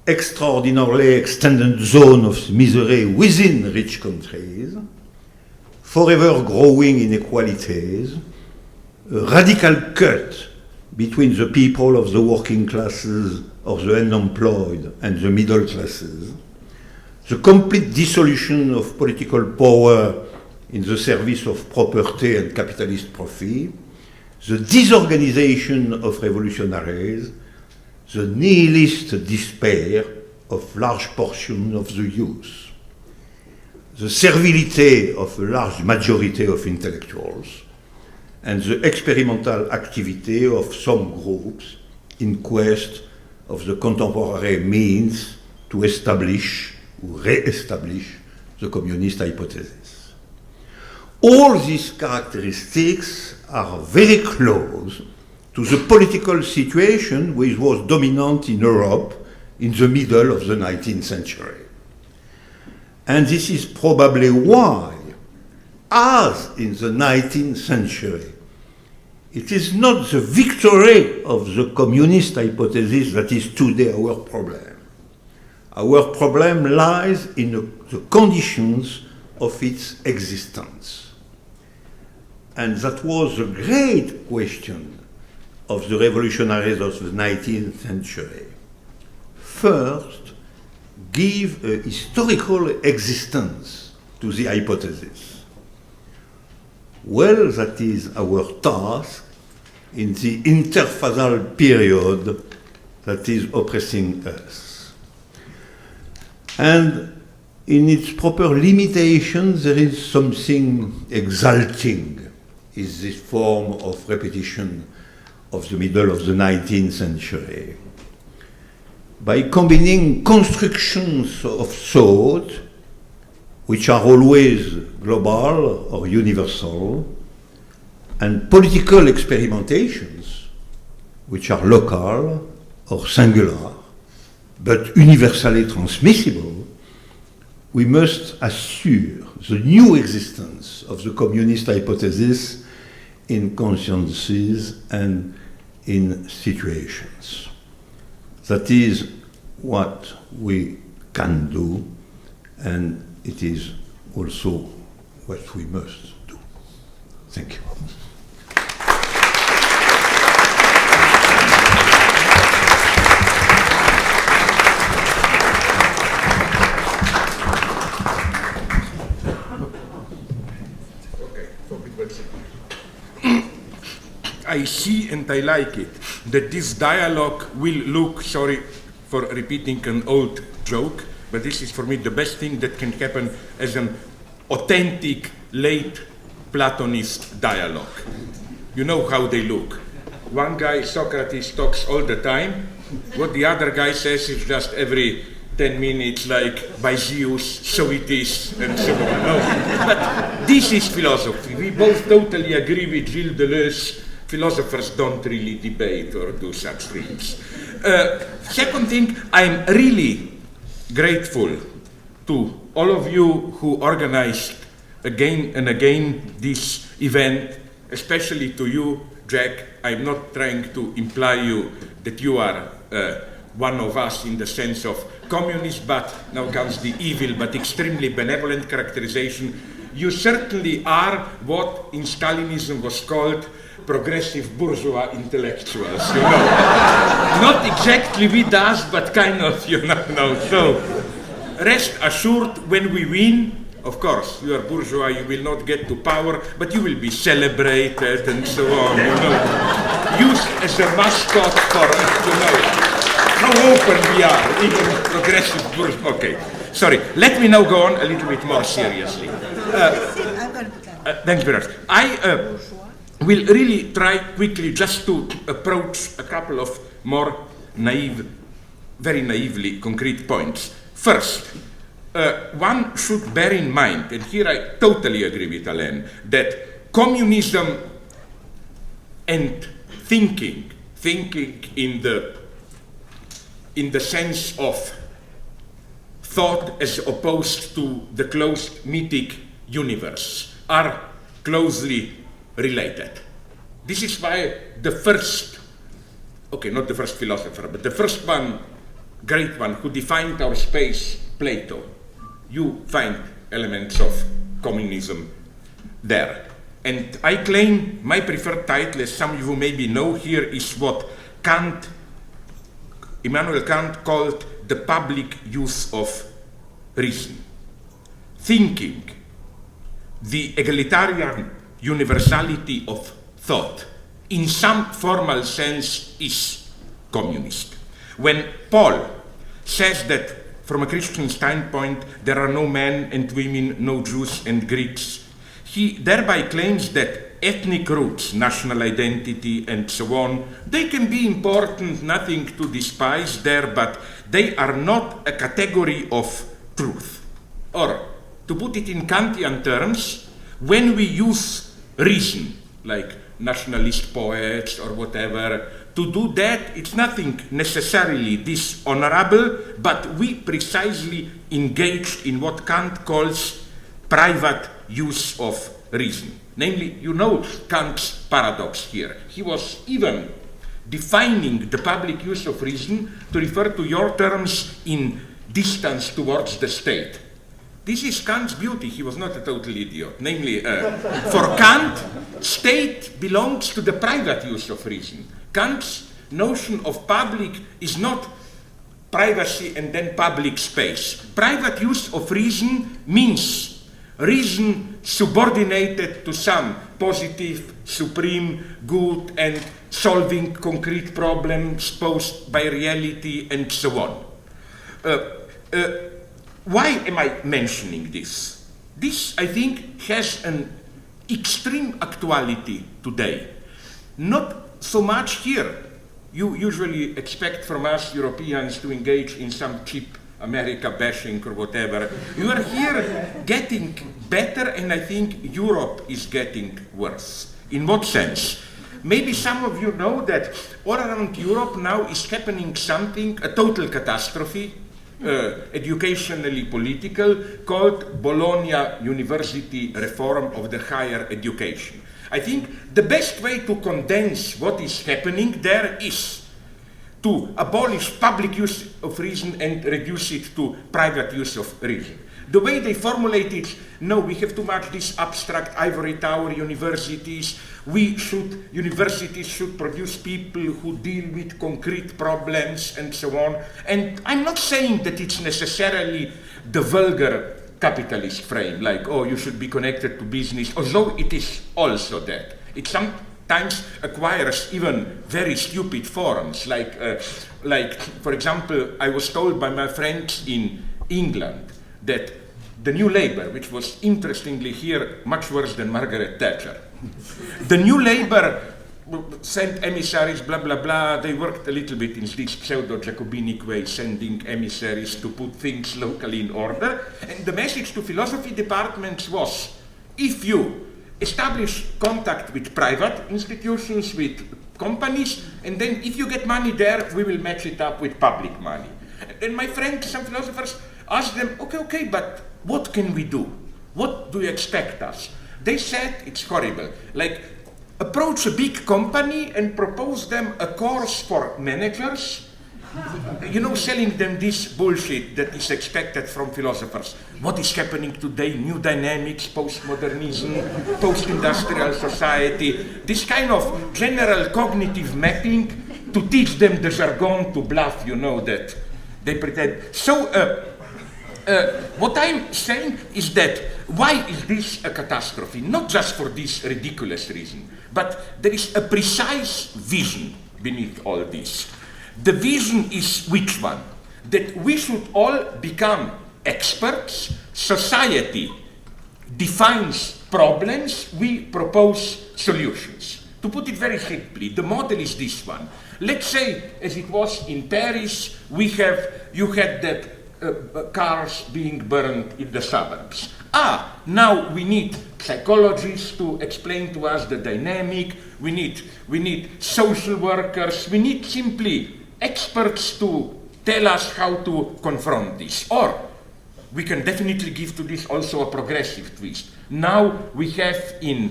extraordinarily extended zone of misery within rich countries, forever growing inequalities, a radical cut between the people of the working classes or the unemployed and the middle classes, the complete dissolution of political power in the service of property and capitalist profit, the disorganization of revolutionaries, the nihilist despair of large portions of the youth, the servility of a large majority of intellectuals, and the experimental activity of some groups in quest of the contemporary means to establish or re-establish the communist hypothesis. All these characteristics are very close to the political situation which was dominant in Europe in the middle of the 19th century. And this is probably why, as in the 19th century, it is not the victory of the communist hypothesis that is today our problem. Our problem lies in the conditions of its existence. And that was the great question of the revolutionaries of the 19th century. First, give a historical existence to the hypothesis. Well, that is our task in the interphasal period that is oppressing us. And in its proper limitations, there is something exalting in this form of repetition of the middle of the 19th century. By combining constructions of thought, which are always global or universal, and political experimentations, which are local or singular, but universally transmissible, we must assure the new existence of the communist hypothesis in consciences and in situations. That is what we can do, and it is also what we must do. Thank you. I see and I like it, that this dialogue will look, sorry for repeating an old joke, but this is for me the best thing that can happen as an authentic late Platonist dialogue. You know how they look. One guy, Socrates, talks all the time. What the other guy says is just every 10 minutes, like Badiou, so it is, and so on. No. But this is philosophy. We both totally agree with Gilles Deleuze. Philosophers don't really debate or do such things. Second thing, I'm really grateful to all of you who organized again and again this event, especially to you, Jack. I'm not trying to imply you that you are one of us in the sense of communist, but now comes the evil but extremely benevolent characterization. You certainly are what in Stalinism was called progressive bourgeois intellectuals, you know. Not exactly with us, but kind of, you know. So, rest assured, when we win, of course, you are bourgeois, you will not get to power, but you will be celebrated and so on, you know. Used as a mascot for, you know, how open we are, even progressive bourgeois. Okay, sorry, let me now go on a little bit more seriously. Thanks very much. I will really try quickly just to approach a couple of more naive, very naively concrete points. First, one should bear in mind, and here I totally agree with Alain, that communism and thinking in the sense of thought as opposed to the closed mythic universe are closely related. This is why the first, okay, not the first philosopher, but the first one great one who defined our space, Plato, you find elements of communism there. And I claim my preferred title, as some of you maybe know here, is what Immanuel Kant called the public use of reason. Thinking, the egalitarian universality of thought, in some formal sense, is communist. When Paul says that from a Christian standpoint there are no men and women, no Jews and Greeks, he thereby claims that ethnic roots, national identity and so on, they can be important, nothing to despise there, but they are not a category of truth. Or, to put it in Kantian terms, when we use reason, like nationalist poets or whatever, to do that, it's nothing necessarily dishonorable, but we precisely engaged in what Kant calls private use of reason. Namely, you know Kant's paradox here. He was even defining the public use of reason to refer to your terms in distance towards the state. This is Kant's beauty. He was not a total idiot. Namely, for Kant, state belongs to the private use of reason. Kant's notion of public is not privacy and then public space. Private use of reason means reason subordinated to some positive, supreme good and solving concrete problems posed by reality and so on. Why am I mentioning this? This, I think, has an extreme actuality today. Not so much here. You usually expect from us Europeans to engage in some cheap America bashing or whatever. You are here getting better, and I think Europe is getting worse. In what sense? Maybe some of you know that all around Europe now is happening something, a total catastrophe, educationally political, called Bologna University Reform of the Higher Education. I think the best way to condense what is happening there is to abolish public use of reason and reduce it to private use of reason. The way they formulate it, no, we have too much this abstract ivory tower universities. Universities should produce people who deal with concrete problems and so on. And I'm not saying that it's necessarily the vulgar capitalist frame, like, oh, you should be connected to business, although it is also that. It sometimes acquires even very stupid forms, like, for example, I was told by my friends in England that the New Labour, which was interestingly here much worse than Margaret Thatcher, the New Labour sent emissaries, blah, blah, blah. They worked a little bit in this pseudo-Jacobinic way, sending emissaries to put things locally in order. And the message to philosophy departments was, if you establish contact with private institutions, with companies, and then if you get money there, we will match it up with public money. And my friends, some philosophers, asked them, okay, but what can we do? What do you expect us? They said, it's horrible, like, approach a big company and propose them a course for managers, you know, selling them this bullshit that is expected from philosophers. What is happening today, new dynamics, postmodernism, post-industrial society, this kind of general cognitive mapping to teach them the jargon to bluff, you know, that they pretend. So, what I'm saying is that why is this a catastrophe? Not just for this ridiculous reason, but there is a precise vision beneath all this. The vision is which one? That we should all become experts. Society defines problems, we propose solutions. To put it very simply, the model is this one. Let's say, as it was in Paris, you had that cars being burned in the suburbs. Now we need psychologists to explain to us the dynamic, we need social workers, we need simply experts to tell us how to confront this. Or we can definitely give to this also a progressive twist. Now we have in